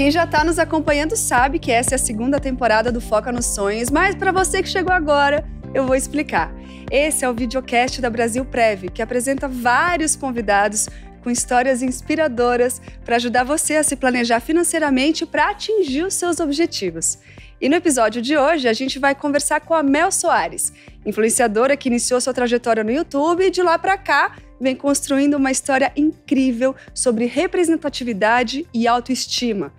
Quem já está nos acompanhando sabe que essa é a segunda temporada do Foca nos Sonhos, mas para você que chegou agora, eu vou explicar. Esse é o videocast da Brasil Prev, que apresenta vários convidados com histórias inspiradoras para ajudar você a se planejar financeiramente para atingir os seus objetivos. E no episódio de hoje, a gente vai conversar com a Mel Soares, influenciadora que iniciou sua trajetória no YouTube e de lá para cá vem construindo uma história incrível sobre representatividade e autoestima.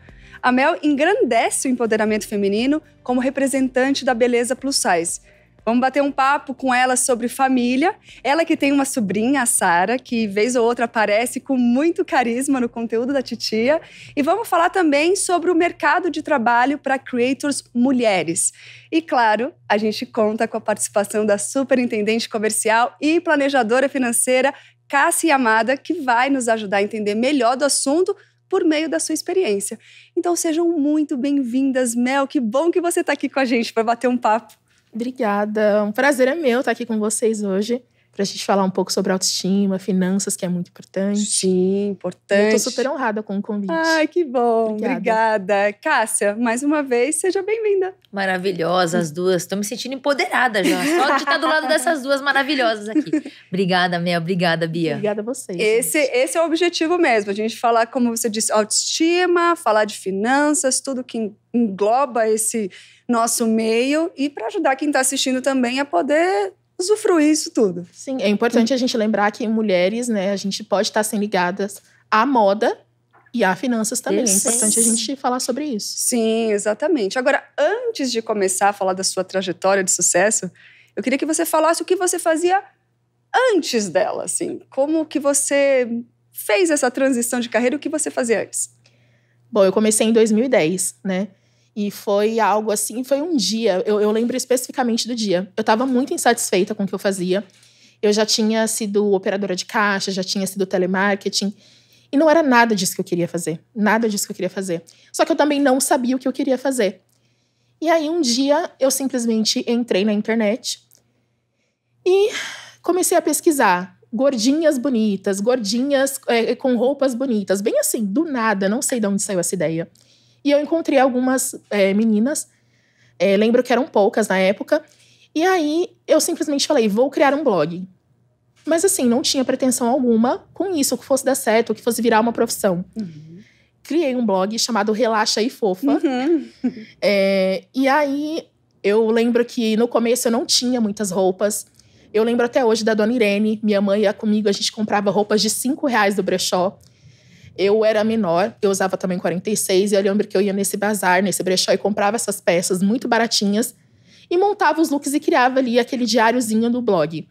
A Mel engrandece o empoderamento feminino como representante da beleza plus size. Vamos bater um papo com ela sobre família. Ela que tem uma sobrinha, a Sara, que vez ou outra aparece com muito carisma no conteúdo da titia. E vamos falar também sobre o mercado de trabalho para creators mulheres. E claro, a gente conta com a participação da superintendente comercial e planejadora financeira, Cássia Yamada, que vai nos ajudar a entender melhor do assunto por meio da sua experiência. Então sejam muito bem-vindas, Mel. Que bom que você está aqui com a gente para bater um papo. Obrigada. Um prazer é meu estar aqui com vocês hoje pra gente falar um pouco sobre autoestima, finanças, que é muito importante. Sim, importante. Eu tô super honrada com o convite. Ai, que bom. Obrigada. Cássia, mais uma vez, seja bem-vinda. Maravilhosa as duas. Tô me sentindo empoderada já. Só de estar do lado dessas duas maravilhosas aqui. Obrigada, Mel. Obrigada, Bia. Obrigada a vocês. Esse é o objetivo mesmo. A gente falar, como você disse, autoestima, falar de finanças, tudo que engloba esse nosso meio e para ajudar quem está assistindo também a poder usufruir isso tudo. Sim, é importante a gente lembrar que mulheres, né, a gente pode estar sendo ligadas à moda e a finanças também. É importante a gente falar sobre isso. Sim, exatamente. Agora, antes de começar a falar da sua trajetória de sucesso, eu queria que você falasse o que você fazia antes dela, assim. Como que você fez essa transição de carreira, o que você fazia antes? Bom, eu comecei em 2010, né? E foi algo assim, foi um dia, eu lembro especificamente do dia. Eu estava muito insatisfeita com o que eu fazia. Eu já tinha sido operadora de caixa, já tinha sido telemarketing. E não era nada disso que eu queria fazer. Nada disso que eu queria fazer. Só que eu também não sabia o que eu queria fazer. E aí um dia eu simplesmente entrei na internet e comecei a pesquisar. Gordinhas bonitas, gordinhas com roupas bonitas. Bem assim, do nada, não sei de onde saiu essa ideia. E eu encontrei algumas meninas, lembro que eram poucas na época, e aí eu simplesmente falei, vou criar um blog. Mas assim, não tinha pretensão alguma com isso, que fosse dar certo, que fosse virar uma profissão. Uhum. Criei um blog chamado Relaxa e Fofa. Uhum. E aí eu lembro que no começo eu não tinha muitas roupas. Eu lembro até hoje da dona Irene, minha mãe ia comigo, a gente comprava roupas de R$5 do brechó. Eu era menor, eu usava também 46, e eu lembro que eu ia nesse bazar, nesse brechó, e comprava essas peças muito baratinhas, e montava os looks e criava ali aquele diáriozinho do blog.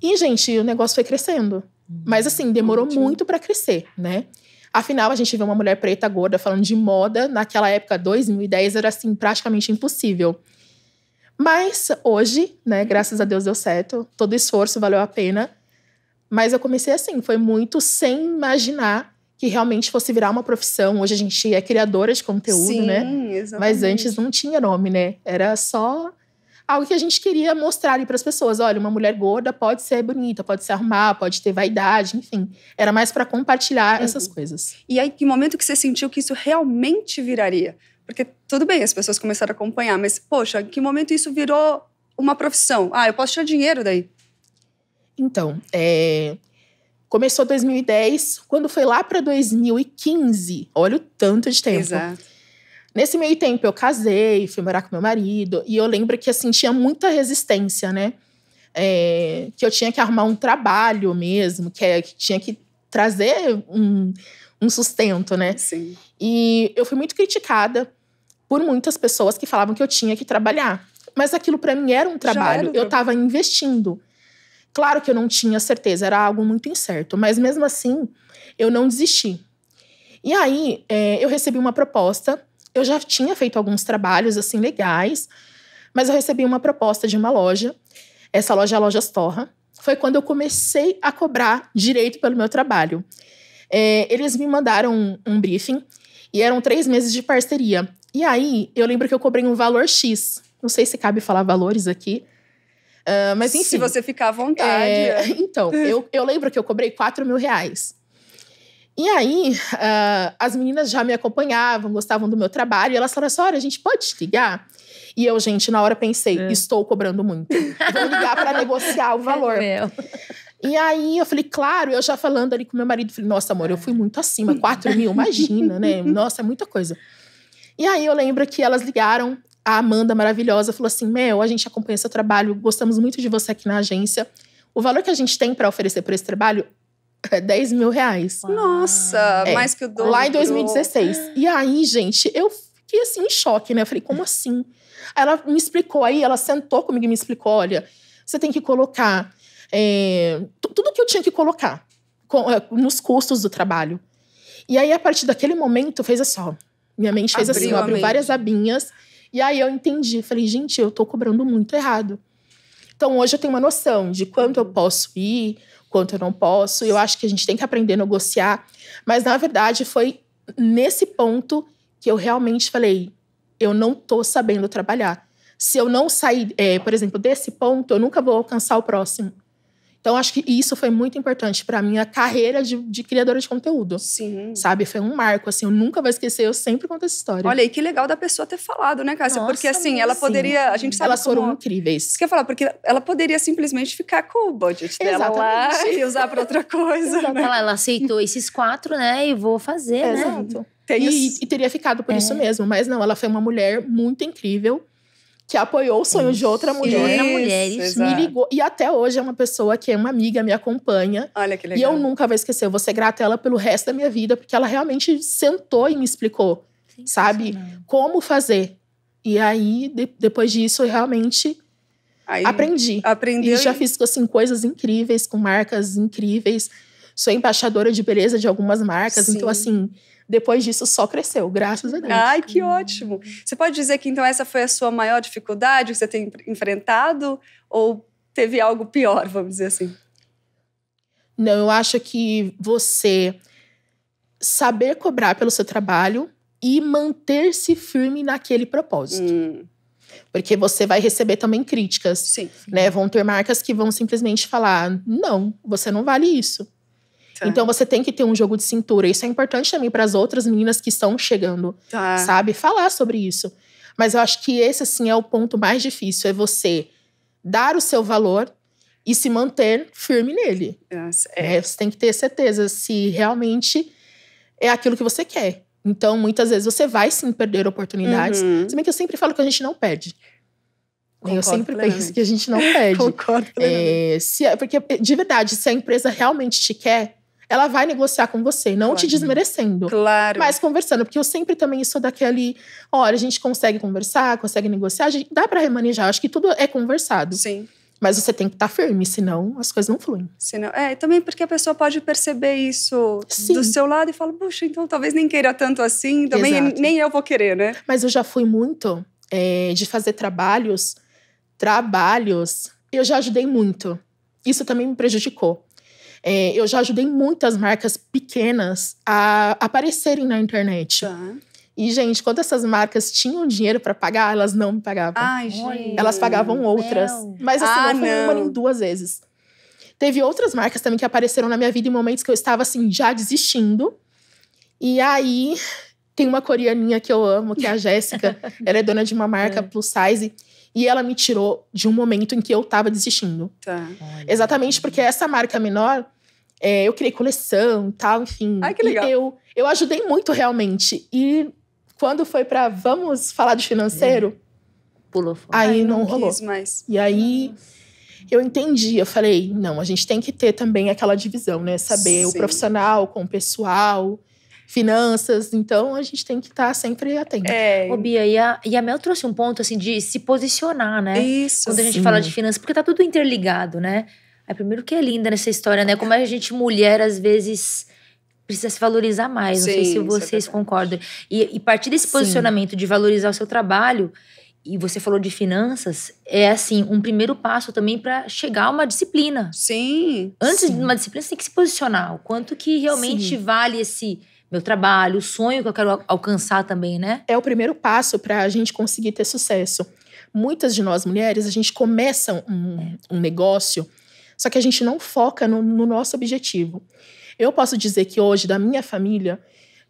E, gente, o negócio foi crescendo. Mas, assim, demorou muito pra crescer, né? Afinal, a gente vê uma mulher preta, gorda, falando de moda, naquela época, 2010, era, assim, praticamente impossível. Mas, hoje, né, graças a Deus deu certo, todo esforço valeu a pena. Mas eu comecei assim, foi muito sem imaginar que realmente fosse virar uma profissão. Hoje a gente é criadora de conteúdo, sim, né? Exatamente. Mas antes não tinha nome, né? Era só algo que a gente queria mostrar ali para as pessoas. Olha, uma mulher gorda pode ser bonita, pode se arrumar, pode ter vaidade, enfim. Era mais para compartilhar essas coisas. E aí, que momento que você sentiu que isso realmente viraria? Porque tudo bem, as pessoas começaram a acompanhar, mas, poxa, em que momento isso virou uma profissão? Ah, eu posso tirar dinheiro daí. Então, começou 2010, quando foi lá para 2015, olha o tanto de tempo. Exato. Nesse meio tempo eu casei, fui morar com meu marido, e eu lembro que assim, tinha muita resistência, né? Que eu tinha que arrumar um trabalho mesmo, que tinha que trazer um sustento, né? Sim. E eu fui muito criticada por muitas pessoas que falavam que eu tinha que trabalhar. Mas aquilo para mim era um trabalho, eu estava investindo. Claro que eu não tinha certeza, era algo muito incerto. Mas mesmo assim, eu não desisti. E aí, eu recebi uma proposta. Eu já tinha feito alguns trabalhos, assim, legais. Mas eu recebi uma proposta de uma loja. Essa loja é a Lojas Torra. Foi quando eu comecei a cobrar direito pelo meu trabalho. Eles me mandaram um briefing. E eram 3 meses de parceria. E aí, eu lembro que eu cobrei um valor X. Não sei se cabe falar valores aqui. Mas enfim. Se você ficar à vontade. Então, eu lembro que eu cobrei R$4.000. E aí, as meninas já me acompanhavam, gostavam do meu trabalho. E elas falaram assim, olha, a gente pode te ligar? E eu, gente, na hora pensei, estou cobrando muito. Vou ligar para negociar o valor. E aí, eu falei, claro, eu já falando ali com meu marido. Falei, nossa, amor, eu fui muito acima. 4 mil, imagina, né? Nossa, é muita coisa. E aí, eu lembro que elas ligaram. A Amanda, maravilhosa, falou assim, Mel, a gente acompanha seu trabalho. Gostamos muito de você aqui na agência. O valor que a gente tem para oferecer por esse trabalho é 10 mil reais. Nossa, mais que o dobro. Lá em 2016. E aí, gente, eu fiquei assim em choque, né? Eu falei, como assim? Aí ela me explicou, aí ela sentou comigo e me explicou, olha, você tem que colocar tudo que eu tinha que colocar nos custos do trabalho. E aí, a partir daquele momento, fez assim, ó. Minha mente fez assim, abriu várias abinhas. E aí eu entendi, falei, gente, eu tô cobrando muito errado. Então, hoje eu tenho uma noção de quanto eu posso ir, quanto eu não posso. Eu acho que a gente tem que aprender a negociar. Mas, na verdade, foi nesse ponto que eu realmente falei, eu não tô sabendo trabalhar. Se eu não sair, por exemplo, desse ponto, eu nunca vou alcançar o próximo. Então, acho que isso foi muito importante para minha carreira de criadora de conteúdo. Sim. Sabe? Foi um marco, assim. Eu nunca vou esquecer, eu sempre conto essa história. Olha, e que legal da pessoa ter falado, né, Cássia? Porque, assim, ela poderia... A gente sabe elas foram incríveis. Isso que eu ia falar, porque ela poderia simplesmente ficar com o budget dela lá e usar pra outra coisa. Né? Ela aceitou esses 4, né? E vou fazer, né? Exato. E teria ficado por isso mesmo. Mas não, ela foi uma mulher muito incrível. Que apoiou o sonho de outra mulher. Isso, me ligou. E até hoje é uma pessoa que é uma amiga, me acompanha. Olha que legal. E eu nunca vou esquecer. Eu vou ser grata a ela pelo resto da minha vida. Porque ela realmente sentou e me explicou. Sabe? Como fazer. E aí, depois disso, eu realmente aprendi. Aprendeu. E já fiz, assim, coisas incríveis, com marcas incríveis. Sou embaixadora de beleza de algumas marcas. Sim. Então, assim... Depois disso, só cresceu, graças a Deus. Ai, que ótimo. Você pode dizer que, então, essa foi a sua maior dificuldade que você tem enfrentado? Ou teve algo pior, vamos dizer assim? Não, eu acho que você saber cobrar pelo seu trabalho e manter-se firme naquele propósito. Porque você vai receber também críticas. Sim. Né? Vão ter marcas que vão simplesmente falar, não, você não vale isso. Então, você tem que ter um jogo de cintura. Isso é importante também para as outras meninas que estão chegando, sabe? Falar sobre isso. Mas eu acho que esse, assim, é o ponto mais difícil. É você dar o seu valor e se manter firme nele. Você tem que ter certeza se realmente é aquilo que você quer. Então, muitas vezes, você vai sim perder oportunidades. Se bem que eu sempre falo que a gente não perde. Eu sempre penso que a gente não perde. Concordo plenamente. Porque, de verdade, se a empresa realmente te quer, ela vai negociar com você, não te desmerecendo. Claro. Mas conversando, porque eu sempre também sou daquele... Olha, a gente consegue conversar, consegue negociar, a gente dá pra remanejar. Acho que tudo é conversado. Sim. Mas você tem que estar firme, senão as coisas não fluem. Senão, e também porque a pessoa pode perceber isso do seu lado e fala, puxa, então talvez nem queira tanto assim, também nem eu vou querer, né? Mas eu já fui muito de fazer trabalhos, eu já ajudei muito. Isso também me prejudicou. Eu já ajudei muitas marcas pequenas a aparecerem na internet. E, gente, quando essas marcas tinham dinheiro pra pagar, elas não me pagavam. Ai, gente. Elas pagavam outras. Mas, assim, não foi uma nem 2 vezes. Teve outras marcas também que apareceram na minha vida em momentos que eu estava, assim, já desistindo. E aí, tem uma coreaninha que eu amo, que é a Jéssica. Ela é dona de uma marca plus size. E ela me tirou de um momento em que eu tava desistindo. Exatamente porque essa marca menor, eu criei coleção e tal, enfim. Ai, que legal. Eu ajudei muito, realmente. E quando foi pra vamos falar de financeiro, pulou fora. Aí não rolou. Mais. E aí eu entendi, eu falei, não, a gente tem que ter também aquela divisão, né? Saber o profissional com o pessoal... finanças, então a gente tem que estar sempre atento. Ô, Bia, e a Mel trouxe um ponto, assim, de se posicionar, né? Isso, quando a gente fala de finanças, porque tá tudo interligado, né? Primeiro que é linda nessa história, né? Como a gente, mulher, às vezes, precisa se valorizar mais. Não sei se vocês concordam. E partir desse posicionamento de valorizar o seu trabalho, e você falou de finanças, é, assim, um primeiro passo também para chegar a uma disciplina. Sim. Antes de uma disciplina, você tem que se posicionar. O quanto que realmente vale esse... meu trabalho, o sonho que eu quero alcançar também, né? É o primeiro passo para a gente conseguir ter sucesso. Muitas de nós mulheres, a gente começa um negócio, só que a gente não foca no nosso objetivo. Eu posso dizer que hoje, da minha família,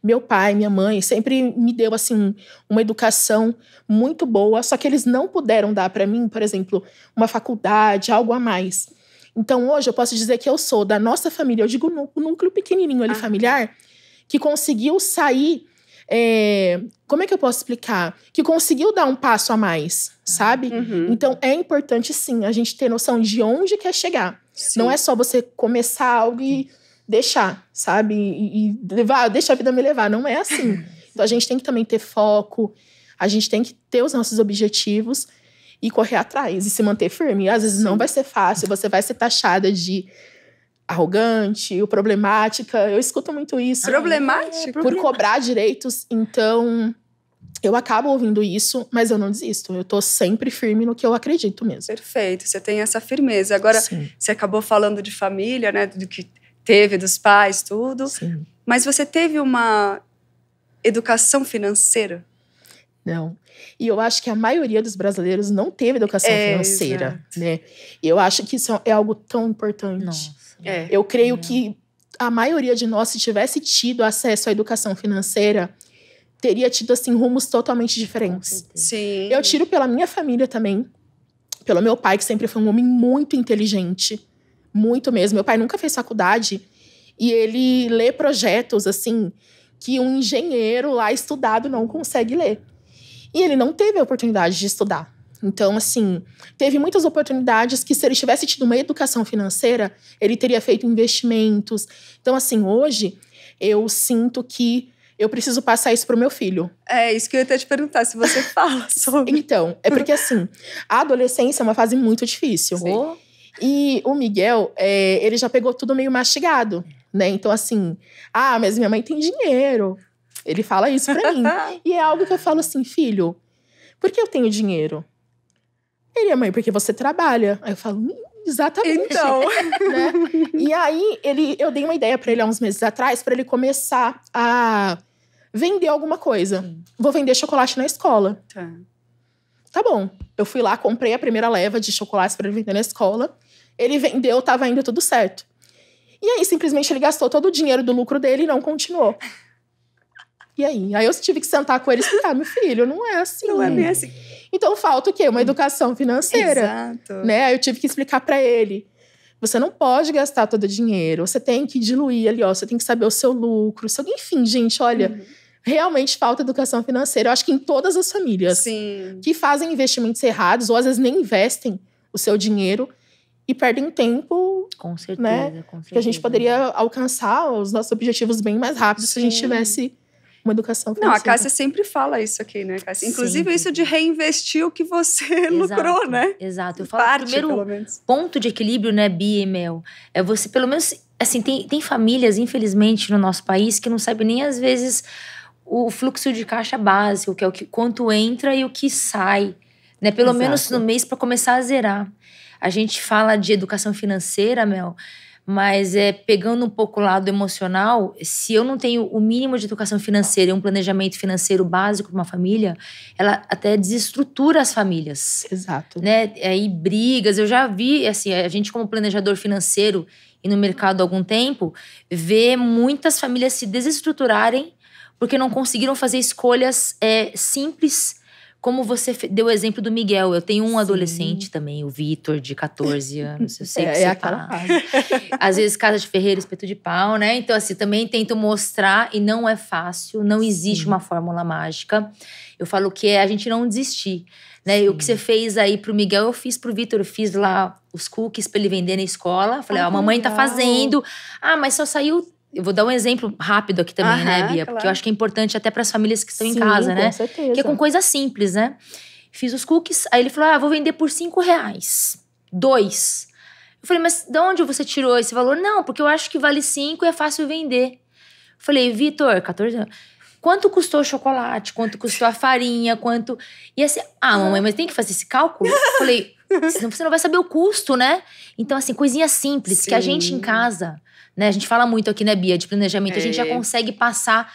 meu pai, minha mãe, sempre me deu, assim, uma educação muito boa, só que eles não puderam dar para mim, por exemplo, uma faculdade, algo a mais. Então, hoje, eu posso dizer que eu sou da nossa família, eu digo o núcleo pequenininho ali, familiar, que conseguiu sair... como é que eu posso explicar? Que conseguiu dar um passo a mais, sabe? Então, é importante, sim, a gente ter noção de onde quer chegar. Sim. Não é só você começar algo e deixar, sabe? E levar, deixa a vida me levar. Não é assim. Então, a gente tem que também ter foco, a gente tem que ter os nossos objetivos e correr atrás e se manter firme. E, às vezes, não vai ser fácil, você vai ser taxada de arrogante, ou problemática. Eu escuto muito isso. Problemática? Por cobrar direitos. Então, eu acabo ouvindo isso, mas eu não desisto. Eu tô sempre firme no que eu acredito mesmo. Perfeito, você tem essa firmeza. Agora, você acabou falando de família, né? Do que teve, dos pais, tudo. Sim. Mas você teve uma educação financeira? Não. E eu acho que a maioria dos brasileiros não teve educação financeira, né? E eu acho que isso é algo tão importante. Nossa. Eu creio que a maioria de nós, se tivesse tido acesso à educação financeira, teria tido, assim, rumos totalmente diferentes. Sim. Eu tiro pela minha família também, pelo meu pai, que sempre foi um homem muito inteligente, muito mesmo. Meu pai nunca fez faculdade e ele lê projetos, assim, que um engenheiro lá estudado não consegue ler. E ele não teve a oportunidade de estudar. Então, assim, teve muitas oportunidades que, se ele tivesse tido uma educação financeira, ele teria feito investimentos. Então, assim, hoje, eu sinto que eu preciso passar isso pro meu filho. É isso que eu ia até te perguntar, se você fala sobre. Então, é porque, assim, a adolescência é uma fase muito difícil. Sim. E o Miguel, ele já pegou tudo meio mastigado, né? Então, assim, mas minha mãe tem dinheiro. Ele fala isso pra mim. E é algo que eu falo assim, filho, por que eu tenho dinheiro? Ele, mãe, porque você trabalha. Aí eu falo, exatamente. Então. Né? E aí, eu dei uma ideia pra ele há uns meses atrás, pra ele começar a vender alguma coisa. Vou vender chocolate na escola. Tá bom. Eu fui lá, comprei a primeira leva de chocolates pra ele vender na escola. Ele vendeu, tava indo tudo certo. E aí, simplesmente, ele gastou todo o dinheiro do lucro dele e não continuou. E aí? Aí eu tive que sentar com ele e explicar, meu filho, não é assim. Não é bem assim. Então, falta o quê? Uma educação financeira. Exato. Né? Aí eu tive que explicar pra ele. Você não pode gastar todo o dinheiro. Você tem que diluir ali, ó. Você tem que saber o seu lucro. Enfim, gente, olha... Realmente falta educação financeira. Eu acho que em todas as famílias que fazem investimentos errados, ou às vezes nem investem o seu dinheiro e perdem tempo. Com certeza, né? com certeza. Que a gente poderia alcançar os nossos objetivos bem mais rápido se a gente tivesse uma educação financeira. Não, a Cássia sempre fala isso aqui, né, Cássia? Inclusive isso de reinvestir o que você lucrou, né? Exato. Eu falo que o primeiro ponto de equilíbrio, né, Bia e Mel, é você, pelo menos, assim, tem famílias, infelizmente, no nosso país que não sabem nem, às vezes, o fluxo de caixa básico, que é o que quanto entra e o que sai, né? Pelo menos no mês para começar a zerar. A gente fala de educação financeira, Mel, mas pegando um pouco o lado emocional, se eu não tenho o mínimo de educação financeira e um planejamento financeiro básico para uma família, ela até desestrutura as famílias. Exato. Né? Aí brigas, eu já vi, assim, a gente como planejador financeiro e no mercado há algum tempo, vê muitas famílias se desestruturarem porque não conseguiram fazer escolhas simples, como você deu o exemplo do Miguel. Eu tenho um adolescente também, o Vitor, de 14 anos. Eu sei que você aquela fase. Às vezes, casa de ferreiro, espeto de pau, né? Então, assim, também tento mostrar, e não é fácil, não existe uma fórmula mágica. Eu falo que é a gente não desistir, né? E o que você fez aí pro Miguel, eu fiz pro Vitor. Eu fiz lá os cookies pra ele vender na escola. Falei, a mamãe tá fazendo. Mas só saiu... Eu vou dar um exemplo rápido aqui também, né, Bia? Porque eu acho que é importante até para as famílias que estão em casa, né? Com certeza. Que é com coisa simples, né? Fiz os cookies, aí ele falou, vou vender por R$5. 2. Eu falei, mas de onde você tirou esse valor? Não, porque eu acho que vale 5 e é fácil vender. Eu falei, Vitor, 14 anos, quanto custou o chocolate? Quanto custou a farinha? Quanto... E assim, mamãe, mas tem que fazer esse cálculo? Eu falei, senão você não vai saber o custo, né? Então, assim, coisinhas simples que a gente em casa... Né? A gente fala muito aqui, né, Bia, de planejamento. A gente já consegue passar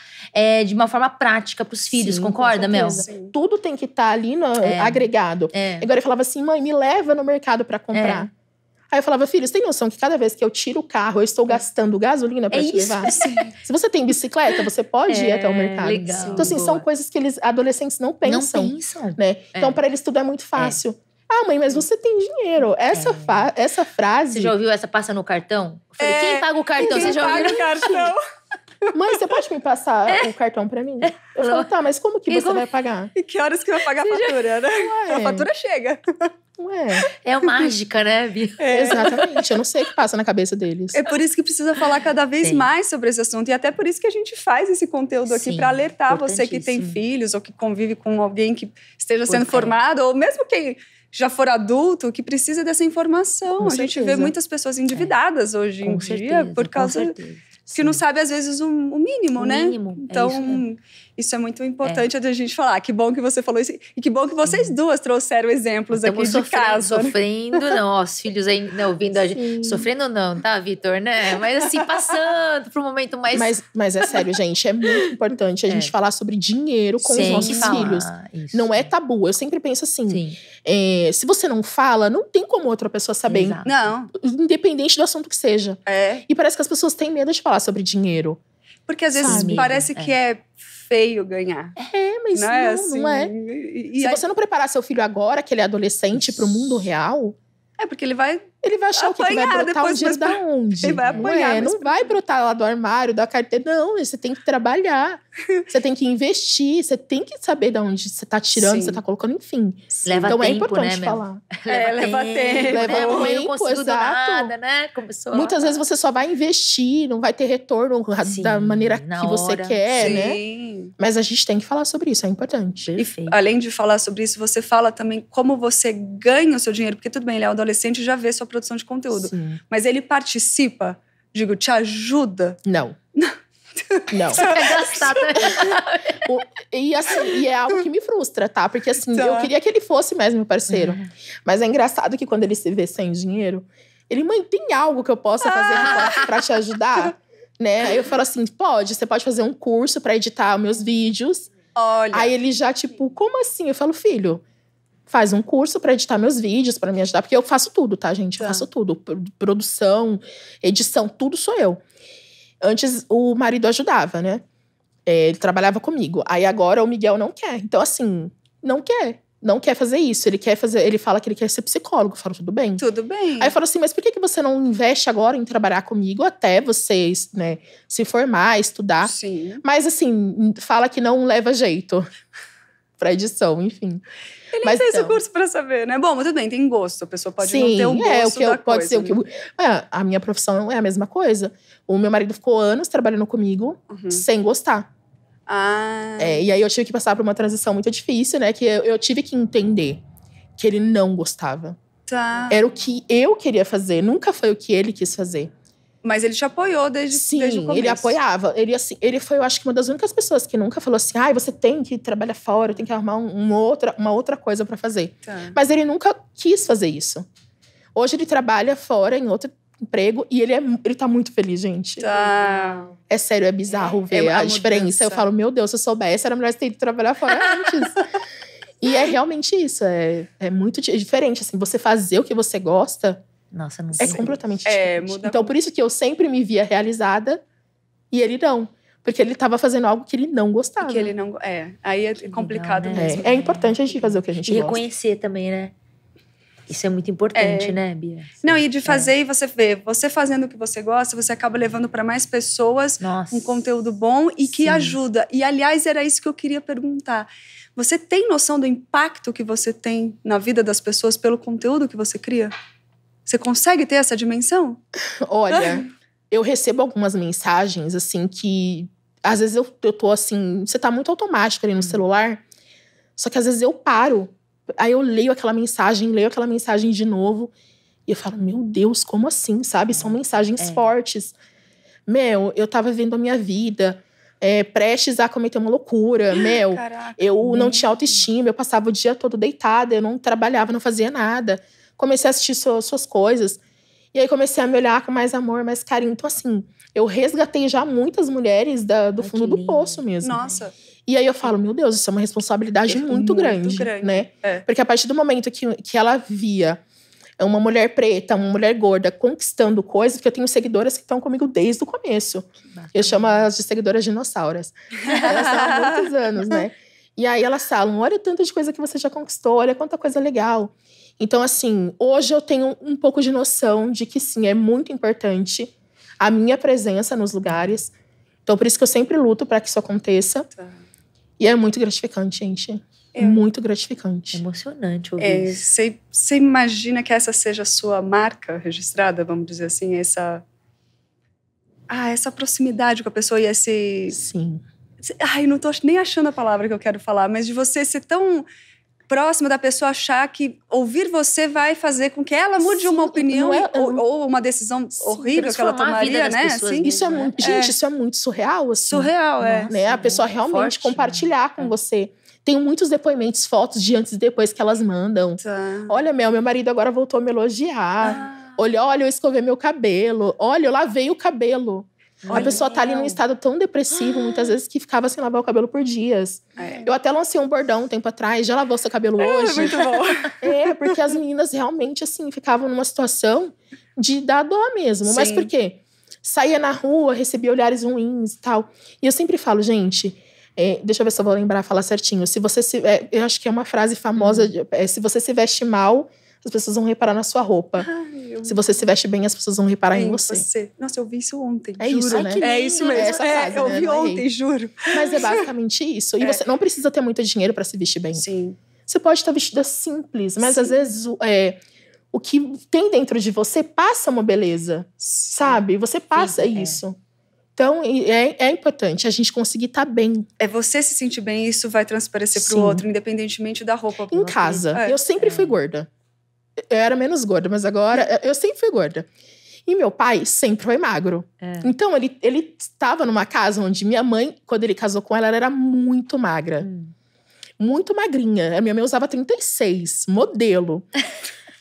de uma forma prática pros filhos, concorda, Mel? Sim. Tudo tem que estar ali no agregado. Agora eu falava assim, mãe, me leva no mercado pra comprar. Aí eu falava, filho, você tem noção que cada vez que eu tiro o carro, eu estou gastando gasolina pra te levar? Se você tem bicicleta, você pode ir até o mercado. Legal, então, assim, são coisas que adolescentes não pensam. Não pensam. Né? Então, pra eles tudo é muito fácil. Ah, mãe, mas você tem dinheiro. Essa frase… Você já ouviu essa passa no cartão? Eu falei, quem paga o cartão? Você já ouviu? o cartão? Mãe, você pode me passar o cartão pra mim? Eu falo, tá, mas como que você vai pagar? E que horas que vai pagar a fatura, né? A fatura chega. Ué. É mágica, né, Bia? Exatamente. Eu não sei o que passa na cabeça deles. É por isso que precisa falar cada vez mais sobre esse assunto. E até por isso que a gente faz esse conteúdo aqui, para alertar você que tem filhos ou que convive com alguém que esteja sendo formado, ou mesmo quem já for adulto, que precisa dessa informação. A gente vê muitas pessoas endividadas hoje em dia por causa… que não sabe, às vezes, o mínimo, né? Mínimo. Então, isso é muito importante a gente falar. Que bom que você falou isso. E que bom que vocês duas trouxeram exemplos aqui de casa. Sofrendo, não. Ó, os filhos aí ouvindo a gente. Sofrendo não, tá, Vitor, né? Mas assim, passando pro momento mais… Mas é sério, gente. É muito importante a gente falar sobre dinheiro com os nossos filhos. Isso. Não é tabu. Eu sempre penso assim. Se você não fala, não tem como outra pessoa saber. Exato. Não. Independente do assunto que seja. E parece que as pessoas têm medo de falar sobre dinheiro. Porque às vezes parece que é feio ganhar. Mas não é assim. Não é. Se você não preparar seu filho agora, que ele é adolescente, pro mundo real… porque ele vai achar que vai brotar o dinheiro da onde? Ele vai apanhar. Não vai brotar lá do armário, da carteira. Não, você tem que trabalhar. Você tem que investir. Você tem que saber de onde você tá tirando, você tá colocando, enfim. Leva então tempo, é importante né, falar. Leva tempo. Não consigo do nada, né? Começou muitas vezes você só vai investir, não vai ter retorno da maneira que você quer, né? Mas a gente tem que falar sobre isso, é importante. E além de falar sobre isso, você fala também como você ganha o seu dinheiro. Porque tudo bem, ele é adolescente e já vê sua produção de conteúdo. Mas ele participa, te ajuda? Não. Não. Você quer gastar também. E é algo que me frustra, tá? Porque assim, eu queria que ele fosse mais meu parceiro. Mas é engraçado que quando ele se vê sem dinheiro, ele, mãe, tem algo que eu possa fazer pra te ajudar? Né? Aí eu falo assim, você pode fazer um curso pra editar meus vídeos. Olha. Aí ele já, tipo, como assim? Eu falo, filho… Faz um curso pra editar meus vídeos, pra me ajudar. Porque eu faço tudo, tá, gente? Eu faço tudo. Produção, edição, tudo sou eu. Antes, o marido ajudava, né? Ele trabalhava comigo. Aí, agora, o Miguel não quer. Então, assim, não quer. Não quer fazer isso. Ele fala que ele quer ser psicólogo. Eu falo, tudo bem. Tudo bem. Aí eu falo assim, mas por que você não investe agora em trabalhar comigo até vocês, né, se formar, estudar? Sim. Mas, assim, fala que não leva jeito pra edição, enfim. Ele fez esse curso pra saber, né? Bom, mas tudo bem, tem gosto. A pessoa pode não ter um gosto da pode ser coisa, o que a minha profissão não é a mesma coisa. O meu marido ficou anos trabalhando comigo sem gostar. E aí eu tive que passar por uma transição muito difícil, né? Que eu tive que entender que ele não gostava. Tá. Era o que eu queria fazer, nunca foi o que ele quis fazer. Mas ele te apoiou desde o começo. Ele apoiava. Ele foi, eu acho que uma das únicas pessoas que nunca falou assim, você tem que trabalhar fora, tem que arrumar uma outra coisa pra fazer. Tá. Mas ele nunca quis fazer isso. Hoje ele trabalha fora, em outro emprego, e ele tá muito feliz, gente. Tá. É sério, é bizarro ver a diferença. Eu falo, meu Deus, se eu soubesse, era melhor você ter ido trabalhar fora antes. E é realmente isso, é muito diferente. Assim, você fazer o que você gosta… Nossa, não sei. É completamente diferente. Então, por isso que eu sempre me via realizada e ele não. Porque ele estava fazendo algo que ele não gostava. Que ele não… aí é complicado legal, né? mesmo. É importante a gente fazer o que a gente gosta. E reconhecer também, né? Isso é muito importante, né, Bia? Não, e de fazer, e você vê, você fazendo o que você gosta, você acaba levando para mais pessoas um conteúdo bom e que ajuda. E, aliás, era isso que eu queria perguntar. Você tem noção do impacto que você tem na vida das pessoas pelo conteúdo que você cria? Você consegue ter essa dimensão? Olha, eu recebo algumas mensagens, assim, que… Às vezes eu tô assim… Você tá muito automático ali no celular. Só que às vezes eu paro. Aí eu leio aquela mensagem de novo. E eu falo, meu Deus, como assim, sabe? São mensagens fortes. Eu tava vivendo a minha vida… prestes a cometer uma loucura. Caraca, eu não tinha autoestima. Eu passava o dia todo deitada. Eu não trabalhava, não fazia nada. Comecei a assistir suas coisas. E aí comecei a me olhar com mais amor, mais carinho. Então, assim, eu resgatei já muitas mulheres do fundo do poço mesmo. Nossa. E aí eu falo, meu Deus, isso é uma responsabilidade muito grande, né? Porque a partir do momento que ela via uma mulher preta, uma mulher gorda, conquistando coisas, porque eu tenho seguidoras que estão comigo desde o começo. Eu chamo as de seguidoras dinossauras. Elas estão há muitos anos, né? E aí elas falam, olha tanta de coisa que você já conquistou, olha quanta coisa legal. Então, assim, hoje eu tenho um pouco de noção de que, sim, é muito importante a minha presença nos lugares. Então, por isso que eu sempre luto para que isso aconteça. Tá. E é muito gratificante, gente. Muito gratificante. Emocionante ouvir isso. Você imagina que essa seja a sua marca registrada, vamos dizer assim, essa proximidade com a pessoa e esse... Sim. Ai, não tô nem achando a palavra que eu quero falar, mas de você ser tão próximo da pessoa, achar que ouvir você vai fazer com que ela mude uma opinião ou uma decisão horrível que ela tomaria, né? Assim, isso é muito, gente, isso é muito surreal, assim. Surreal, né? A pessoa realmente forte, compartilhar com você. Tenho muitos depoimentos, fotos de antes e depois que elas mandam. Tá. Olha, meu marido agora voltou a me elogiar. Olha, eu escovei meu cabelo. Olha, eu lavei o cabelo. A pessoa tá ali num estado tão depressivo, muitas vezes, que ficava sem lavar o cabelo por dias. Eu até lancei um bordão um tempo atrás, já lavou seu cabelo hoje? Muito bom. Porque as meninas realmente, assim, ficavam numa situação de dar dó mesmo. Sim. Mas por quê? Saía na rua, recebia olhares ruins e tal. E eu sempre falo, gente, deixa eu ver se eu vou lembrar, falar certinho. Se você eu acho que é uma frase famosa, se você se veste mal, as pessoas vão reparar na sua roupa. Se você se veste bem, as pessoas vão reparar em você. Nossa, eu vi isso ontem, juro. Isso, né? É isso mesmo. Essa frase, eu vi ontem, juro. Mas é basicamente isso. E você não precisa ter muito dinheiro para se vestir bem. Sim. Você pode estar vestida simples, mas às vezes o que tem dentro de você passa uma beleza, sabe? Você passa isso. Então, é importante a gente conseguir estar bem. É você se sentir bem e isso vai transparecer pro outro, independentemente da roupa. Em casa, eu sempre fui gorda. Eu era menos gorda, mas agora eu sempre fui gorda. E meu pai sempre foi magro. Então, ele estava numa casa onde minha mãe, quando ele casou com ela, ela era muito magra. Muito magrinha. A minha mãe usava 36, modelo.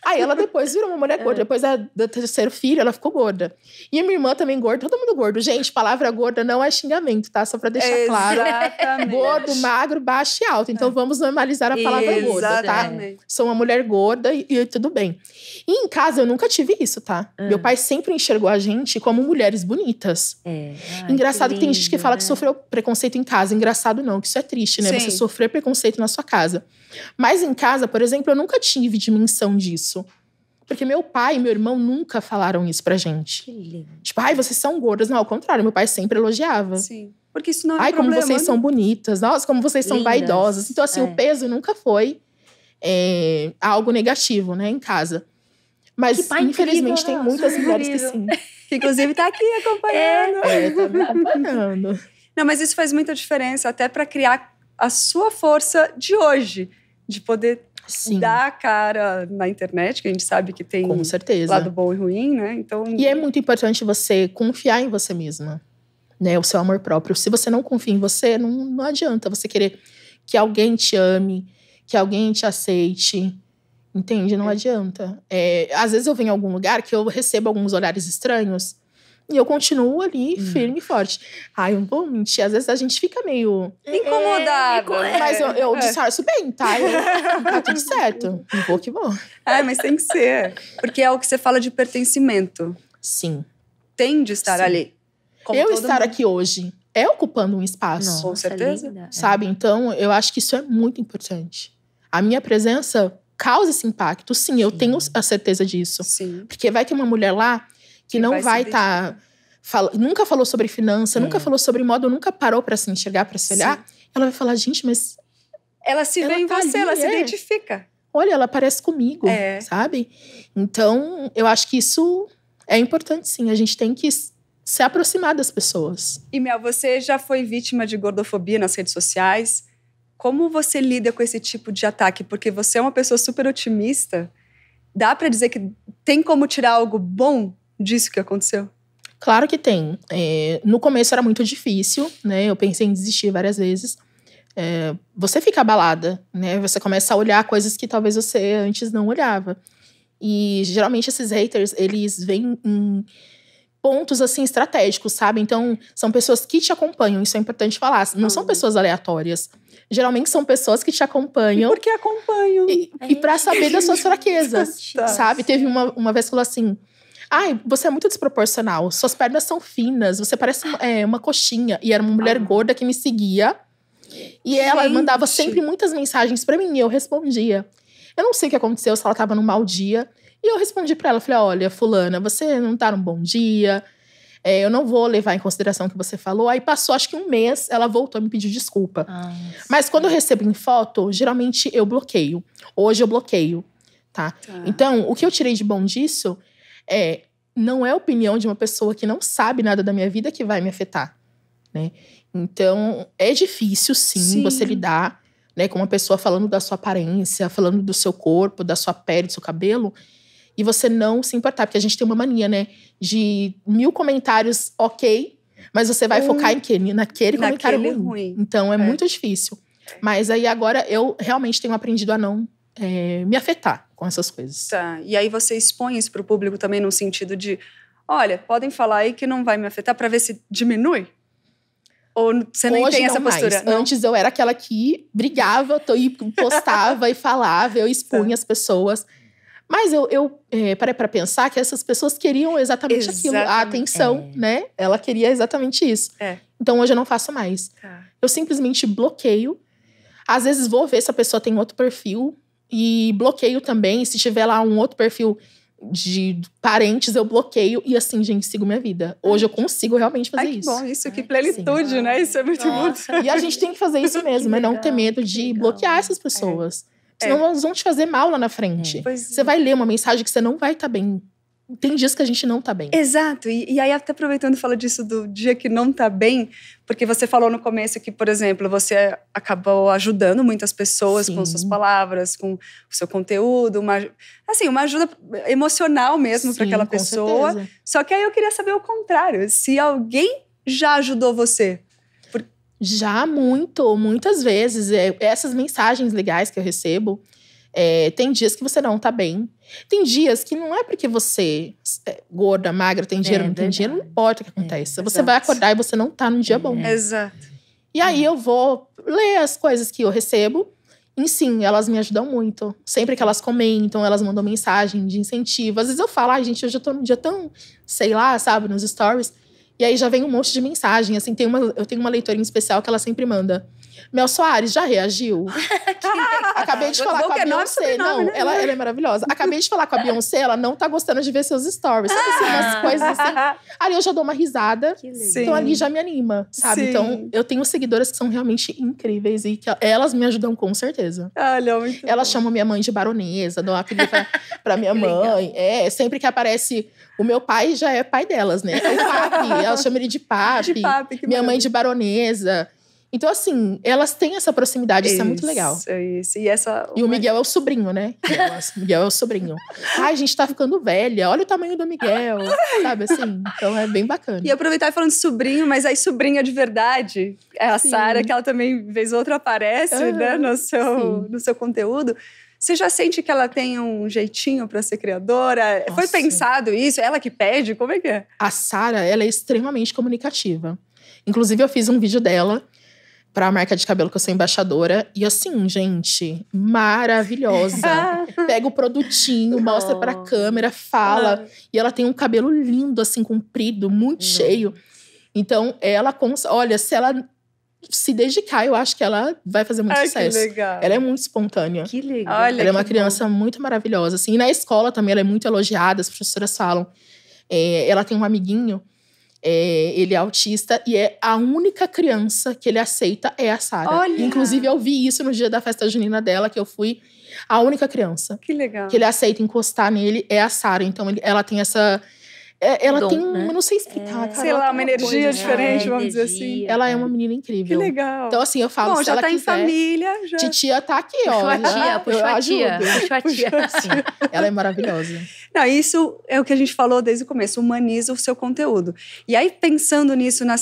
Aí ela depois virou uma mulher gorda. Depois do terceiro filho, ela ficou gorda. E a minha irmã também gorda. Todo mundo gordo. Gente, palavra gorda não é xingamento, tá? Só pra deixar claro. Exatamente. Gordo, magro, baixo e alto. Então vamos normalizar a palavra gorda, tá? Sou uma mulher gorda e tudo bem. E em casa eu nunca tive isso, tá? Meu pai sempre enxergou a gente como mulheres bonitas. Engraçado que tem gente que fala que sofreu preconceito em casa. Engraçado não, que isso é triste, né? Sim. Você sofrer preconceito na sua casa. Mas em casa, por exemplo, eu nunca tive dimensão disso. Porque meu pai e meu irmão nunca falaram isso pra gente. Que lindo. Tipo, vocês são gordas. Não, ao contrário, meu pai sempre elogiava. Sim. Porque isso não é problema. Como vocês são bonitas. Nossa, como vocês são vaidosas. Então, assim, o peso nunca foi algo negativo, né, em casa. Mas, infelizmente, incrível, tem muitas mulheres que sim. Inclusive, tá aqui acompanhando. Tá me acompanhando. Não, mas isso faz muita diferença, até pra criar a sua força de hoje. De poder dar a cara na internet, que a gente sabe que tem com certeza lado bom e ruim, né? Então... E é muito importante você confiar em você mesma, né? O seu amor próprio. Se você não confia em você, não adianta você querer que alguém te ame, que alguém te aceite. Entende? Não adianta. Às vezes eu venho em algum lugar que eu recebo alguns olhares estranhos e eu continuo ali, firme e forte. Eu não vou mentir. Às vezes a gente fica meio... incomodada. Mas eu disfarço bem, tá? Tá tudo certo. Vou que vou. Mas tem que ser. Porque é o que você fala de pertencimento. Sim. Tem de estar ali. Eu estar aqui hoje ocupando um espaço. Nossa, com certeza. Sabe? Então, eu acho que isso é muito importante. A minha presença causa esse impacto. Sim, eu tenho a certeza disso. Sim. Porque vai ter uma mulher lá que não vai estar... nunca falou sobre finança, nunca falou sobre moda, nunca parou pra se enxergar, pra se olhar. Ela vai falar, gente, mas... Ela se vê em você, ela se identifica. Olha, ela parece comigo, sabe? Então, eu acho que isso é importante, sim. A gente tem que se aproximar das pessoas. E, Mel, você já foi vítima de gordofobia nas redes sociais. Como você lida com esse tipo de ataque? Porque você é uma pessoa super otimista. Dá pra dizer que tem como tirar algo bom disso que aconteceu? Claro que tem. No começo era muito difícil, né? Eu pensei em desistir várias vezes. Você fica abalada, né? Você começa a olhar coisas que talvez você antes não olhava. E geralmente esses haters, eles vêm pontos, assim, estratégicos, sabe? Então, são pessoas que te acompanham, isso é importante falar. Não são pessoas aleatórias. Geralmente são pessoas que te acompanham. Porque acompanham. E pra saber das suas fraquezas, sabe? Teve uma vez que falou assim, ai, você é muito desproporcional, suas pernas são finas, você parece uma coxinha. E era uma mulher gorda que me seguia. E ela mandava sempre muitas mensagens pra mim e eu respondia. Eu não sei o que aconteceu, se ela tava num mau dia. E eu respondi pra ela, falei, olha, fulana, você não tá num bom dia, eu não vou levar em consideração o que você falou. Aí passou, acho que um mês, ela voltou a me pedir desculpa. Mas quando eu recebo em foto, geralmente eu bloqueio. Hoje eu bloqueio, tá? Então, o que eu tirei de bom disso não é a opinião de uma pessoa que não sabe nada da minha vida que vai me afetar, né? Então, é difícil, sim. Você lidar, né, com uma pessoa falando da sua aparência, falando do seu corpo, da sua pele, do seu cabelo, e você não se importar. Porque a gente tem uma mania, né, de 1000 comentários ok, mas você vai focar em quê? Naquele comentário ruim. Então, é muito difícil. Mas aí, agora, eu realmente tenho aprendido a não me afetar com essas coisas. Tá, e aí você expõe isso pro público também no sentido de, olha, podem falar aí que não vai me afetar pra ver se diminui? Ou você nem tem essa postura? Não? Antes eu era aquela que brigava, postava e falava, eu expunha as pessoas. Mas eu parei pra pensar que essas pessoas queriam exatamente aquilo, a atenção, né? Ela queria exatamente isso. Então hoje eu não faço mais. Eu simplesmente bloqueio. Às vezes vou ver se a pessoa tem outro perfil e bloqueio também. Se tiver lá um outro perfil de parentes, eu bloqueio e assim, gente, sigo minha vida. Hoje eu consigo realmente fazer isso. Bom, isso, que plenitude, né? Isso é muito bom. E a gente tem que fazer isso mesmo, não ter medo de bloquear essas pessoas. Senão elas vão te fazer mal lá na frente. Você vai ler uma mensagem que você não vai estar bem. Tem dias que a gente não tá bem. Exato. E aí, até aproveitando, fala disso do dia que não tá bem, porque você falou no começo que, por exemplo, você acabou ajudando muitas pessoas com suas palavras, com o seu conteúdo, uma ajuda emocional mesmo para aquela pessoa. Certeza. Só que aí eu queria saber o contrário. Se alguém já ajudou você? Já muitas vezes. Essas mensagens legais que eu recebo, tem dias que você não tá bem. Tem dias que não é porque você é gorda, magra, tem dinheiro, não tem dinheiro, não importa o que acontece. Você vai acordar e você não tá num dia bom. Exato. E aí eu vou ler as coisas que eu recebo. E sim, elas me ajudam muito. Sempre que elas comentam, elas mandam mensagem de incentivo. Às vezes eu falo, ai gente, hoje eu tô num dia tão, sei lá, sabe, nos stories. E aí já vem um monte de mensagem. Assim, eu tenho uma leitora em especial que ela sempre manda. Mel Soares, já reagiu? Acabei de falar com a Beyoncé. Não, ela é maravilhosa. Acabei de falar com a Beyoncé, ela não tá gostando de ver seus stories. Sabe assim, umas coisas assim. Ali eu já dou uma risada. Então ali já me anima, sabe? Sim. Então eu tenho seguidoras que são realmente incríveis e que elas me ajudam com certeza. Olha, muito elas chamam minha mãe de baronesa, dão apelido pra minha mãe. Sempre que aparece... O meu pai já é pai delas, né? É o papi. Elas chamam ele de papi. Minha mãe de baronesa. Então, assim, elas têm essa proximidade, isso é muito legal. Isso. E o Miguel é o sobrinho, né? Miguel é o sobrinho. Ai, a gente tá ficando velha, olha o tamanho do Miguel, sabe assim? Então é bem bacana. E aproveitar falando de sobrinho, mas aí sobrinha de verdade, é a Sara, que ela também, vez ou outra, aparece, né, no seu conteúdo. Você já sente que ela tem um jeitinho pra ser criadora? Nossa. Foi pensado isso? Ela que pede? Como é que é? A Sara, ela é extremamente comunicativa. Inclusive, eu fiz um vídeo dela pra marca de cabelo que eu sou embaixadora. E assim, gente, maravilhosa. Pega o produtinho, mostra pra câmera, fala. E ela tem um cabelo lindo, assim, comprido, muito cheio. Então, olha, se ela se dedicar, eu acho que ela vai fazer muito sucesso. Que legal. Ela é muito espontânea. Que legal. Olha, ela é uma criança muito maravilhosa. Assim. E na escola também ela é muito elogiada, as professoras falam. Ela tem um amiguinho, ele é autista, e a única criança que ele aceita é a Sara. Inclusive, eu vi isso no dia da festa junina dela, que eu fui a única criança. Que legal. Que ele aceita encostar nele é a Sara. Então, ela tem essa... Ela tem, eu não sei explicar, cara. Sei lá, uma energia diferente, vamos dizer assim. Ela é uma menina incrível. Que legal. Então, assim, eu falo, se já ela tá quiser, em família. Já. Titia tá aqui, ó. Puxou a tia. Sim, ela é maravilhosa. Não, isso é o que a gente falou desde o começo, humaniza o seu conteúdo. E aí, pensando nisso, na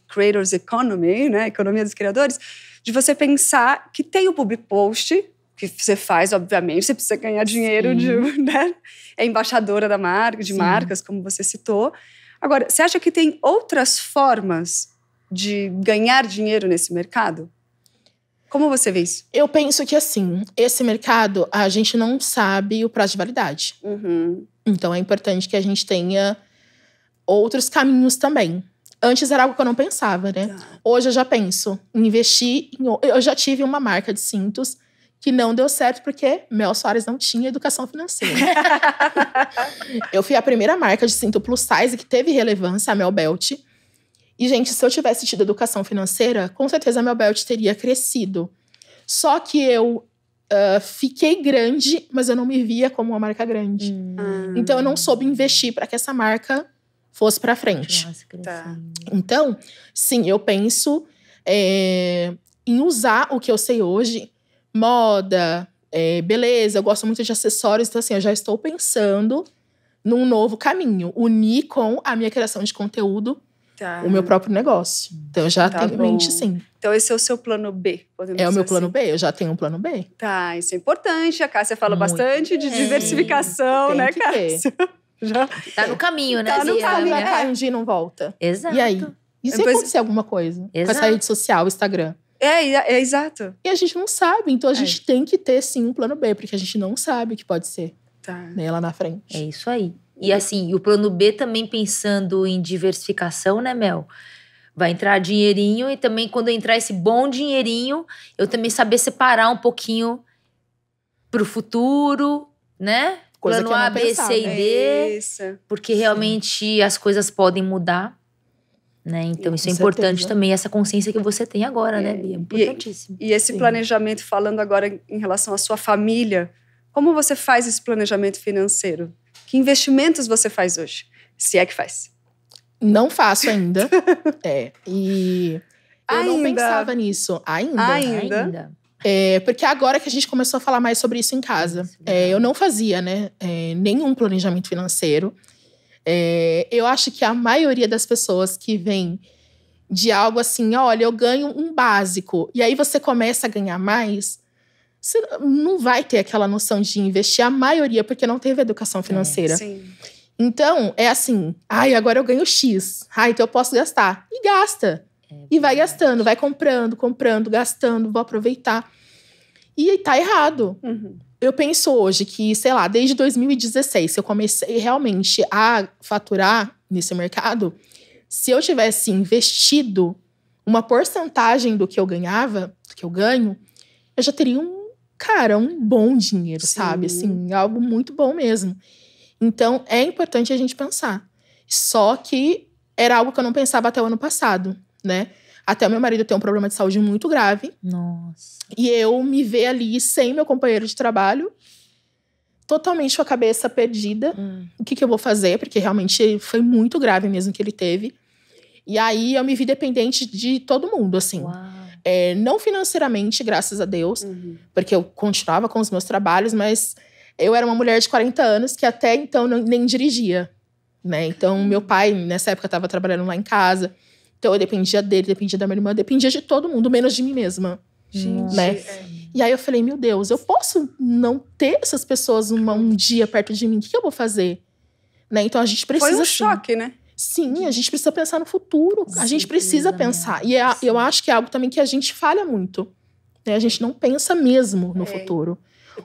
Creators Economy, né, economia dos criadores, de você pensar que tem o public post, que você faz, obviamente, você precisa ganhar dinheiro, né? É embaixadora da marca, de marcas, como você citou. Agora, você acha que tem outras formas de ganhar dinheiro nesse mercado? Como você vê isso? Eu penso que, assim, esse mercado, a gente não sabe o prazo de validade. Então, é importante que a gente tenha outros caminhos também. Antes era algo que eu não pensava, né? Hoje eu já penso em investir. Eu já tive uma marca de cintos que não deu certo porque Mel Soares não tinha educação financeira. Eu fui a primeira marca de cinto plus size que teve relevância, a Mel Belt. E, gente, se eu tivesse tido educação financeira, com certeza a Mel Belt teria crescido. Só que eu fiquei grande, mas eu não me via como uma marca grande. Então, eu não soube investir para que essa marca fosse para frente. Tá. Então, sim, eu penso em usar o que eu sei hoje. Moda, beleza, eu gosto muito de acessórios. Então, assim, eu já estou pensando num novo caminho. Unir com a minha criação de conteúdo o meu próprio negócio. Então, eu já tenho em mente, sim. Então, esse é o seu plano B, podemos dizer É o meu plano assim. B, eu já tenho um plano B. Tá, isso é importante. A Cássia fala Muito bastante de diversificação, Tem né, que ter. Cássia? Já. Tá no caminho, né? Tá no Bia? caminho, Vai cair um dia e não volta. Exato. E aí? E se Depois- acontecer alguma coisa com essa Exato. rede social, Instagram? É exato. E a gente não sabe. Então, a gente tem que ter, sim, um plano B. Porque a gente não sabe o que pode ser, Tá. né, lá na frente. É isso aí. E assim, e o plano B também pensando em diversificação, né, Mel? Vai entrar dinheirinho e também quando entrar esse bom dinheirinho, eu também saber separar um pouquinho pro futuro, né? Coisa Plano que eu não A, B, pensava. C e D, Isso. porque realmente as coisas podem mudar, né? Então isso é Com importante certeza. também, essa consciência que você tem agora, né, Bia? Importantíssimo. E esse Sim. planejamento, falando agora em relação à sua família, como você faz esse planejamento financeiro? Que investimentos você faz hoje? Se é que faz. Não faço ainda. E eu não Ainda? pensava nisso. Ainda. Ainda? Porque agora que a gente começou a falar mais sobre isso em casa. Isso, legal. Eu não fazia, né, nenhum planejamento financeiro. Eu acho que a maioria das pessoas que vem de algo assim, olha, eu ganho um básico, e aí você começa a ganhar mais, você não vai ter aquela noção de investir, a maioria, porque não teve educação financeira. Sim. Então, é assim, agora eu ganho X, então eu posso gastar. E gasta. E vai gastando, vai comprando, gastando, vou aproveitar. E tá errado. Uhum. Eu penso hoje que, sei lá, desde 2016, que eu comecei realmente a faturar nesse mercado, se eu tivesse investido uma porcentagem do que eu ganhava, do que eu ganho, eu já teria um bom dinheiro, Sim. sabe? Assim, algo muito bom mesmo. Então, é importante a gente pensar. Só que era algo que eu não pensava até o ano passado, né? Até o meu marido ter um problema de saúde muito grave. Nossa. E eu me ver ali sem meu companheiro de trabalho, totalmente com a cabeça perdida. O que eu vou fazer? Porque realmente foi muito grave mesmo que ele teve. E aí eu me vi dependente de todo mundo, assim. Uau. Não financeiramente, graças a Deus, porque eu continuava com os meus trabalhos, mas eu era uma mulher de 40 anos que até então nem dirigia, né? Então, meu pai, nessa época, estava trabalhando lá em casa. Então, eu dependia dele, dependia da minha irmã, dependia de todo mundo, menos de mim mesma. Gente, Né? E aí eu falei, meu Deus, eu posso não ter essas pessoas um dia perto de mim? O que eu vou fazer? Né? Então, a gente precisa... Foi um sim. choque, né? Sim, a gente precisa pensar no futuro. A gente precisa pensar. E eu acho que é algo também que a gente falha muito. Né? A gente não pensa mesmo no futuro.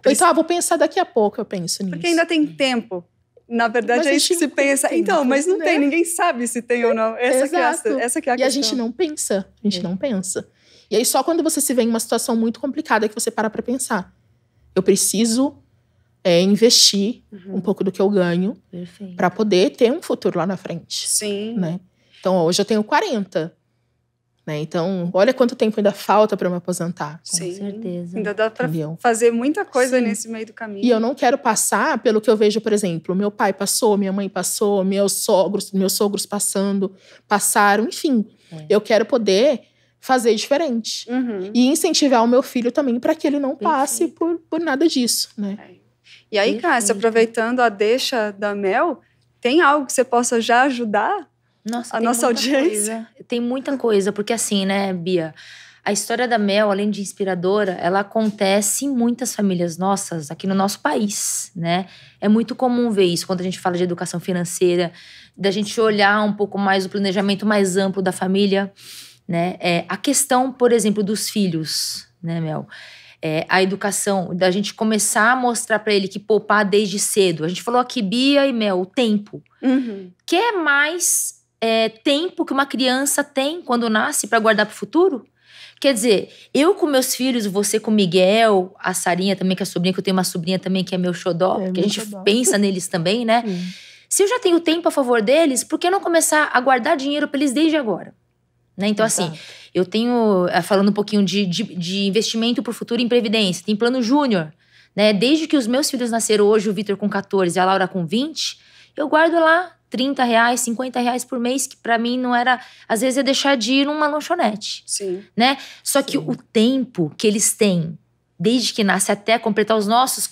Então, vou pensar daqui a pouco, eu penso nisso. Porque ainda tem tempo. Na verdade, Mas é a isso que gente se não tem pensa. tempo, Então, mas não né? tem. Ninguém sabe se tem ou não. Essa que é a Exato. questão. E a gente não pensa. A gente não pensa. E aí, só quando você se vê em uma situação muito complicada que você para pra pensar. Eu preciso investir um pouco do que eu ganho Perfeito. pra poder ter um futuro lá na frente. Sim. Né? Então, hoje eu tenho 40. Né? Então, olha quanto tempo ainda falta pra eu me aposentar. Sim. certeza. Ainda dá pra Entendeu? fazer muita coisa Sim. nesse meio do caminho. E eu não quero passar pelo que eu vejo, por exemplo, meu pai passou, minha mãe passou, meus sogros passaram, enfim. Eu quero poder fazer diferente. E incentivar o meu filho também para que ele não passe por nada disso, né? E aí, Cássia, aproveitando a deixa da Mel, tem algo que você possa já ajudar Nossa, a tem nossa muita audiência? coisa. Tem muita coisa, porque assim, né, Bia? a história da Mel, além de inspiradora, ela acontece em muitas famílias nossas aqui no nosso país, né? É muito comum ver isso quando a gente fala de educação financeira, da gente olhar um pouco mais o planejamento mais amplo da família, né? A questão, por exemplo, dos filhos, né, Mel? A educação, da gente começar a mostrar para ele que poupar desde cedo. A gente falou aqui, Bia e Mel, o tempo. Quer mais tempo que uma criança tem quando nasce para guardar para o futuro? Quer dizer, eu com meus filhos, você com o Miguel, a Sarinha também, que é a sobrinha, que eu tenho uma sobrinha também que é meu xodó, que a gente pensa neles também, né? Se eu já tenho tempo a favor deles, por que não começar a guardar dinheiro para eles desde agora? Né? Então, assim, eu tenho, falando um pouquinho de investimento para o futuro em previdência, tem plano júnior, né? Desde que os meus filhos nasceram hoje, o Vitor com 14 e a Laura com 20, eu guardo lá R$30, R$50 por mês, que pra mim não era... Às vezes é deixar de ir numa lanchonete. Sim. Né? Só que o tempo que eles têm, desde que nasce até completar os nossos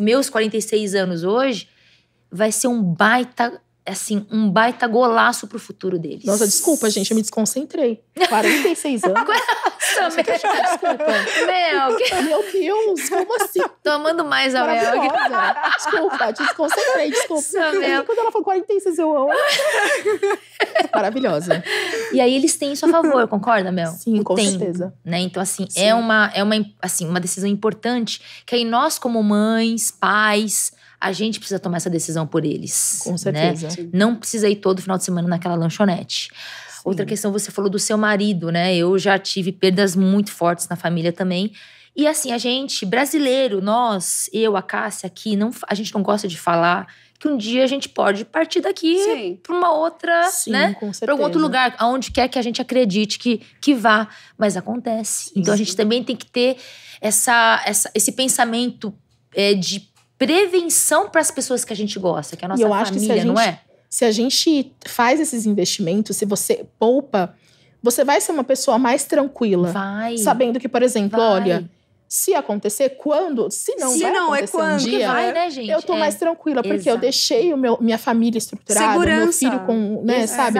meus 46 anos hoje, vai ser um baita golaço pro futuro deles. Nossa, desculpa, gente, eu me desconcentrei. 46 anos. Nossa, desculpa. Meu Deus, como assim? Tô amando mais a Mel. Desculpa, desconcentrei, desculpa. Mel. Quando ela falou 46, eu amo. Maravilhosa. E aí eles têm isso a favor, concorda, Mel? Sim, com certeza. Né? Então, assim, é uma decisão importante que aí nós, como mães, pais, a gente precisa tomar essa decisão por eles. Com certeza. Né? Não precisa ir todo final de semana naquela lanchonete. Sim. Outra questão, você falou do seu marido, né? Eu já tive perdas muito fortes na família também. E assim, a gente, brasileiro, nós, eu, a Cássia aqui, a gente não gosta de falar que um dia a gente pode partir daqui para uma outra, sim, né? Com certeza. Para algum outro lugar, aonde quer que a gente acredite que vá. Mas acontece. Sim, então a gente também tem que ter esse pensamento de prevenção para as pessoas que a gente gosta, que é a nossa família, não é? Se a gente faz esses investimentos, se você poupa, você vai ser uma pessoa mais tranquila. Vai. Sabendo que, por exemplo, olha, se acontecer, se não vai acontecer um dia, vai, né, gente? Eu tô mais tranquila, porque eu deixei minha família estruturada, meu filho com, né, sabe?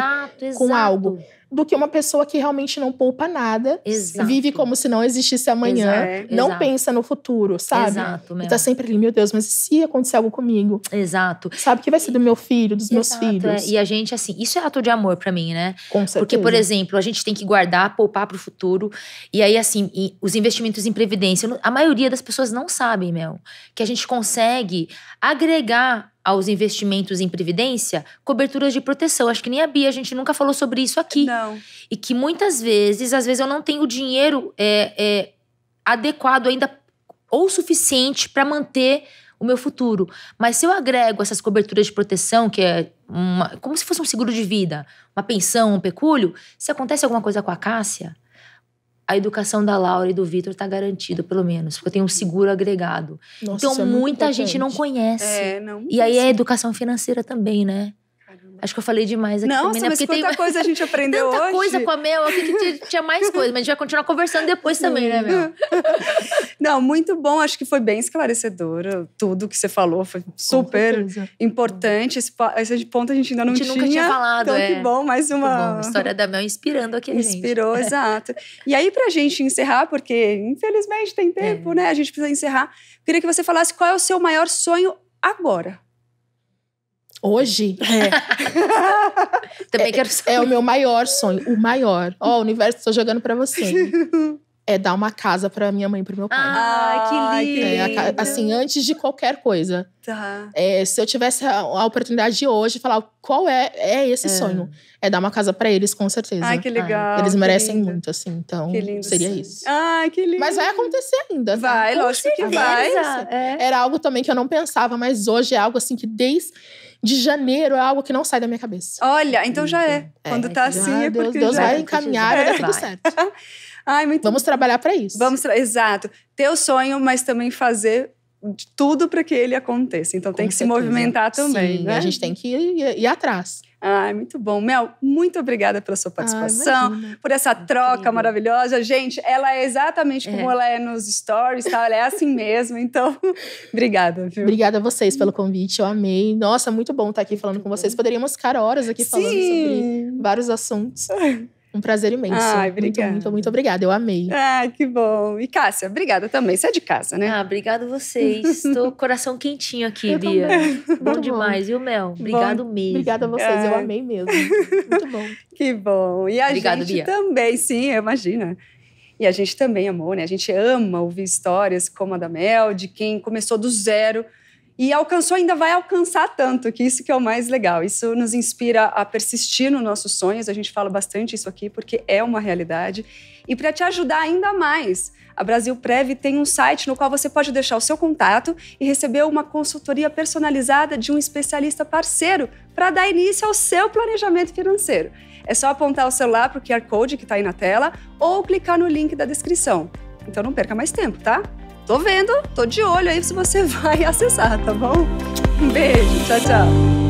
Com algo. Do que uma pessoa que realmente não poupa nada, vive como se não existisse amanhã, não pensa no futuro, sabe? Exato, e tá sempre ali, meu Deus, mas e se acontecer algo comigo? Exato. Sabe que vai ser do meu filho, dos meus filhos. E a gente, assim, isso é ato de amor pra mim, né? Com certeza. Porque, por exemplo, a gente tem que guardar, poupar pro futuro. E aí, assim, os investimentos em previdência, a maioria das pessoas não sabem, Mel, que a gente consegue agregar aos investimentos em previdência, coberturas de proteção. Acho que nem a Bia, a gente nunca falou sobre isso aqui. Não. E que muitas vezes, às vezes eu não tenho dinheiro adequado ainda ou suficiente para manter o meu futuro. Mas se eu agrego essas coberturas de proteção, que é como se fosse um seguro de vida, uma pensão, um pecúlio, se acontece alguma coisa com a Cássia, a educação da Laura e do Vitor tá garantida, pelo menos. Porque eu tenho um seguro agregado. Nossa, então, muita gente não conhece. E aí, a educação financeira também, né? Caramba. Acho que eu falei demais aqui também, né? Mas quanta coisa a gente aprendeu hoje. Tanta coisa com a Mel aqui que tinha mais coisa. Mas a gente vai continuar conversando depois também, né, Mel? Não, muito bom. Acho que foi bem esclarecedor. Tudo que você falou foi super importante. Esse ponto a gente ainda não tinha. Nunca tinha falado, então, que bom. Mais uma... Bom, a história da Mel inspirando aqui a gente. Inspirou, exato. E aí, pra gente encerrar, porque infelizmente tem tempo, né? A gente precisa encerrar. Queria que você falasse qual é o seu maior sonho agora. Hoje? Também quero saber. É o meu maior sonho, o maior. Ó, o universo, tô jogando pra você. É dar uma casa pra minha mãe e pro meu pai. Que lindo! Assim, antes de qualquer coisa. Tá. Se eu tivesse a oportunidade de hoje, falar qual é esse sonho. É dar uma casa pra eles, com certeza. Ai, que legal. Eles merecem muito, assim. Então, seria sim. isso. Ai, que lindo. Mas vai acontecer ainda. Vai, lógico que vai. Era algo também que eu não pensava, mas hoje é algo assim que desde janeiro é algo que não sai da minha cabeça. Olha, então já é. Quando tá assim é porque Deus já vai encaminhar, vai dar tudo certo. Ai, muito Vamos trabalhar pra isso. Exato. Ter o sonho, mas também fazer de tudo para que ele aconteça. Então tem que se movimentar também, Sim, né? A gente tem que ir atrás. Ai, muito bom. Mel, muito obrigada pela sua participação, por essa troca maravilhosa. Gente, ela é exatamente como ela é nos stories, tá? Ela é assim mesmo, então, obrigada, viu? Obrigada a vocês pelo convite, eu amei. Nossa, muito bom estar aqui falando com vocês. Poderíamos ficar horas aqui falando sobre vários assuntos. Um prazer imenso. Obrigada. Muito obrigada. Eu amei. Que bom. E Cássia, obrigada também. Você é de casa, né? Obrigado vocês. Estou coração quentinho aqui, Bia. Bom demais, viu, Mel? Obrigado mesmo. Obrigada a vocês. Eu amei mesmo. Muito bom. Que bom. E a Obrigado, gente Bia. também, sim, imagina. E a gente também amou, né? A gente ama ouvir histórias como a da Mel, de quem começou do zero e alcançou, ainda vai alcançar tanto, que isso que é o mais legal. Isso nos inspira a persistir nos nossos sonhos. A gente fala bastante isso aqui porque é uma realidade. E para te ajudar ainda mais, a Brasil Prev tem um site no qual você pode deixar o seu contato e receber uma consultoria personalizada de um especialista parceiro para dar início ao seu planejamento financeiro. É só apontar o celular para o QR Code que está aí na tela ou clicar no link da descrição. Então não perca mais tempo, tá? Tô vendo, tô de olho aí se você vai acessar, tá bom? Um beijo, tchau, tchau.